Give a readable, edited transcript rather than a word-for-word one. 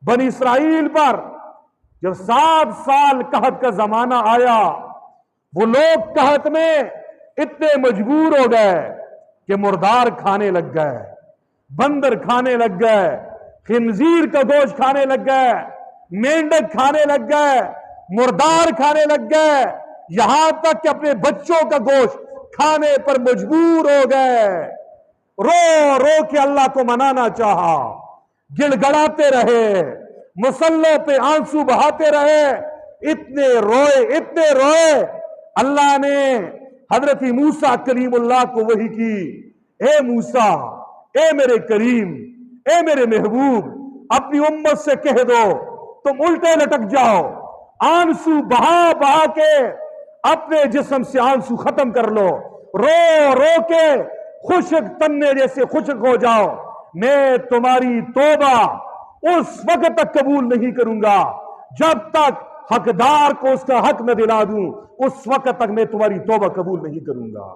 بنی اسرائیل پر جب 7 سال قحط کا زمانہ آیا، وہ لوگ قحط میں اتنے مجبور ہو گئے کہ مردار کھانے لگ گئے، بندر کھانے لگ گئے، خنزیر کا گوشت کھانے لگ گئے، مینڈک کھانے لگ گئے، مردار کھانے لگ گئے، یہاں تک کہ اپنے بچوں کا گوشت کھانے پر مجبور ہو گئے۔ رو رو کے اللہ کو منانا چاہا، گڑ گڑاتے رہے، مصلوں پہ آنسو بہاتے رہے، اتنے روئے، اللہ نے حضرت موسیٰ کلیم اللہ کو وحی کی، اے موسیٰ، اے میرے کریم، اے میرے محبوب، اپنی امت سے کہہ دو تم الٹے لٹک جاؤ، آنسو بہا بہا کے اپنے جسم سے آنسو ختم کر لو، رو رو کے خشک تنے جیسے خشک ہو جاؤ، میں تمہاری توبہ اس وقت تک قبول نہیں کروں گا جب تک حقدار کو اس کا حق نہ دلا دوں، اس وقت تک میں تمہاری توبہ قبول نہیں کروں گا۔